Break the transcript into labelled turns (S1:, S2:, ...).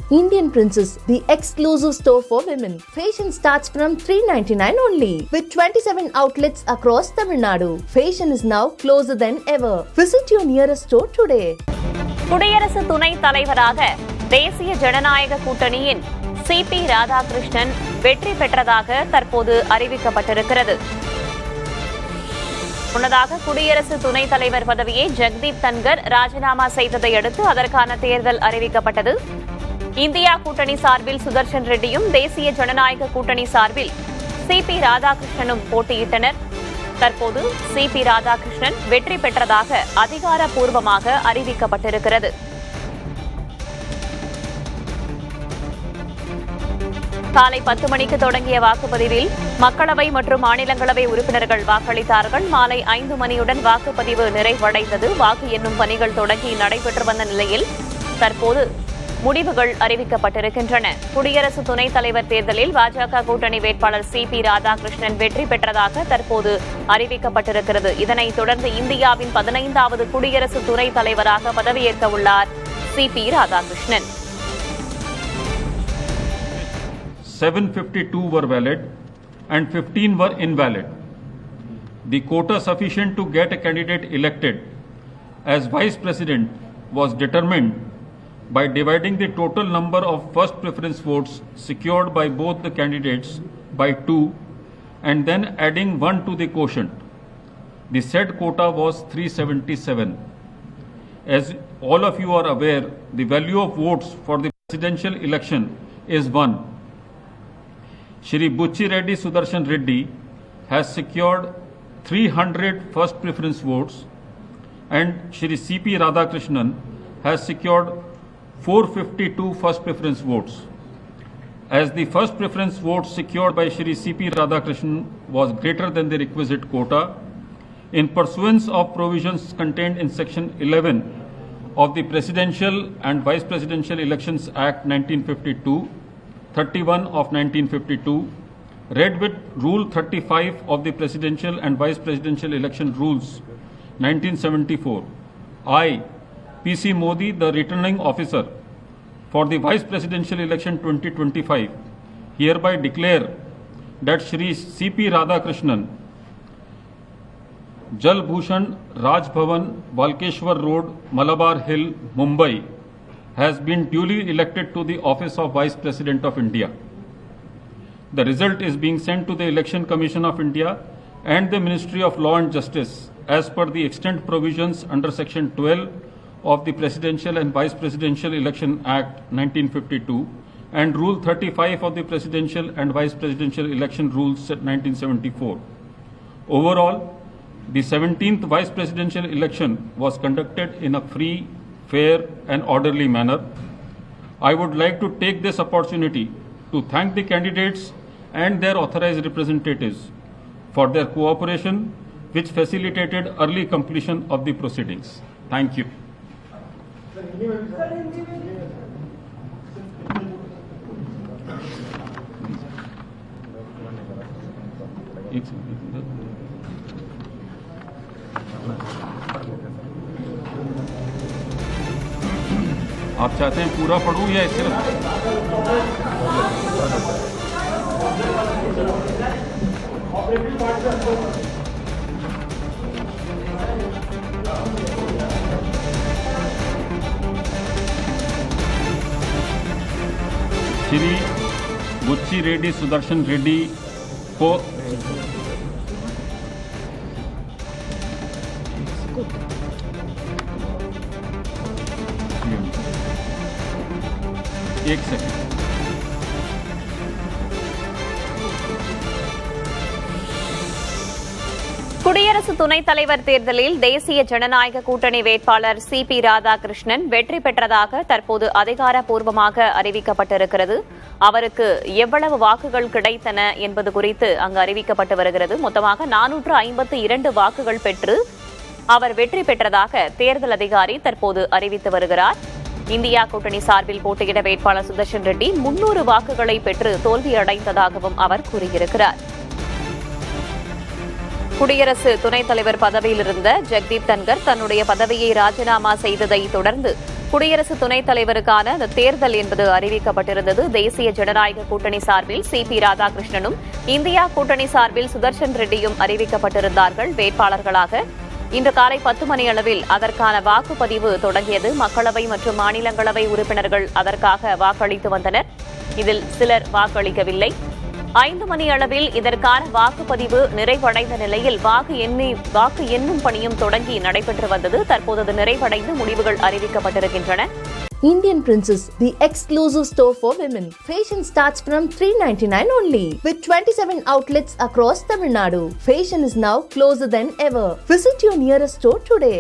S1: Indian Princess, the exclusive store for women. Fashion starts from $399 only. With 27 outlets across Tamil Nadu. Fashion is now closer than ever. Visit your nearest store today.
S2: குடியரசு துணைத் தலைவராக தேசிய ஜனநாயக கூட்டணியின் CP Radhakrishnan வெற்றி பெற்றதாக தற்போது அறிவிக்கப்பட்டிருக்கிறது. முன்னதாக குடியரசு துணைத் தலைவர் பதவியை ஜெகதீப் தன்கர் ராஜினாமா செய்ததை அடுத்து அதற்கான தேர்தல் அறிவிக்கப்பட்டது. இந்தியா கூட்டணி சார்பில் சுதர்ஷன் ரெட்டியும் தேசிய ஜனநாயக கூட்டணி சார்பில் சிபி ராதாகிருஷ்ணனும் போட்டியிட்டனர். தற்போது சிபி ராதாகிருஷ்ணன் வெற்றி பெற்றதாக அதிகாரப்பூர்வமாக அறிவிக்கப்பட்டிருக்கிறது. காலை 10 மணிக்கு தொடங்கிய வாக்குப்பதிவில் மக்களவை மற்றும் மாநிலங்களவை உறுப்பினர்கள் வாக்களித்தார்கள். மாலை 5 மணியுடன் வாக்குப்பதிவு நிறைவடைந்தது. வாக்கு எண்ணும் பணிகள் தொடங்கி நடைபெற்று வந்த நிலையில் தற்போது முடிவுகள் அறிவிக்கப்பட்டிருக்கின்றன. குடியரசு துணைத் தலைவர் தேர்தலில் பாஜக கூட்டணி வேட்பாளர் சிபி ராதாகிருஷ்ணன் வெற்றி பெற்றதாக தற்போது அறிவிக்கப்பட்டிருக்கிறது. இதனைத் தொடர்ந்து இந்தியாவின் 15வது குடியரசு துணைத் தலைவராக பதவியேற்க உள்ளார் CP Radhakrishnan.
S3: 752 were valid and 15 were invalid. The quota sufficient to get a candidate elected as vice president was determined by dividing the total number of first preference votes secured by both the candidates by 2 and then adding 1 to the quotient. The said quota was 377. As all of you are aware, the value of votes for the presidential election is 1. Shri Buchi Reddy Sudarshan Reddy has secured 300 first preference votes and Shri CP Radhakrishnan has secured 452 first preference votes. As the first preference votes secured by Shri CP Radhakrishnan was greater than the requisite quota, in pursuance of provisions contained in Section 11 of the Presidential and Vice Presidential Elections Act 1952, 31 of 1952, read with Rule 35 of the Presidential and Vice Presidential Election Rules 1974, I, P.C. Modi, the returning officer for the Vice Presidential Election 2025, hereby declare that Shri C.P. Radhakrishnan, Jal Bhushan Raj Bhavan, Balkeshwar Road, Malabar Hill, Mumbai, has been duly elected to the office of Vice President of India. The result is being sent to the Election Commission of India and the Ministry of Law and Justice as per the extant provisions under Section 12 of the Presidential and Vice Presidential Election Act 1952 and Rule 35 of the Presidential and Vice Presidential Election Rules 1974. Overall, the 17th Vice Presidential election was conducted in a free, fair and orderly manner. I would like to take this opportunity to thank the candidates and their authorized representatives for their cooperation which facilitated early completion of the proceedings. Thank you. आप चाहते हैं पूरा पढ़ूं या सिर्फ श्री बुच्ची रेड्डी सुदर्शन रेड्डी को एक सेकंड
S2: குடியரசு துணைத் தலைவர் தேர்தலில் தேசிய ஜனநாயக கூட்டணி வேட்பாளர் சிபி ராதாகிருஷ்ணன் வெற்றி பெற்றதாக தற்போது அதிகாரப்பூர்வமாக அறிவிக்கப்பட்டிருக்கிறது. அவருக்கு எவ்வளவு வாக்குகள் கிடைத்தன என்பது குறித்து அங்கு அறிவிக்கப்பட்டு வருகிறது. மொத்தமாக 452 வாக்குகள் பெற்று அவர் வெற்றி பெற்றதாக தேர்தல் அதிகாரி தற்போது அறிவித்து வருகிறார். இந்தியா கூட்டணி சார்பில் போட்டியிட வேட்பாளர் சுதர்ஷன் ரெட்டி 300 வாக்குகளை பெற்று தோல்வியடைந்ததாகவும் அவர் கூறியிருக்கிறார். குடியரசு துணைத் தலைவர் பதவியில் இருந்த ஜெகதீப் தன்கர் தன்னுடைய பதவியை ராஜினாமா செய்ததை தொடர்ந்து குடியரசு துணைத் தலைவருக்கான அந்த தேர்தல் என்பது அறிவிக்கப்பட்டிருந்தது. தேசிய ஜனநாயக கூட்டணி சார்பில் சிபி ராதாகிருஷ்ணனும், இந்தியா கூட்டணி சார்பில் சுதர்ஷன் ரெட்டியும் அறிவிக்கப்பட்டிருந்தார்கள் வேட்பாளர்களாக. இன்று காலை 10 மணி அளவில் அதற்கான வாக்குப்பதிவு தொடங்கியது. மக்களவை மற்றும் மாநிலங்களவை உறுப்பினர்கள் அதற்காக வாக்களித்து வந்தனர். இதில் சிலர் வாக்களிக்கவில்லை. 5 மணி அளவில் இதற்கான வாக்குப்பதிவு நிறைவடைந்த நிலையில் வாக்கு எண்ணும் பணியும் தொடங்கி நடைபெற்று வந்தது. தற்போது அது நிறைவடைந்து முடிவுகள் அறிவிக்கப்பட்டிருக்கின்றன.
S1: Indian Princess, the exclusive store for women. Fashion starts from $399 only. With 27 outlets across Tamil Nadu. Fashion is now closer than ever. Visit your nearest store today.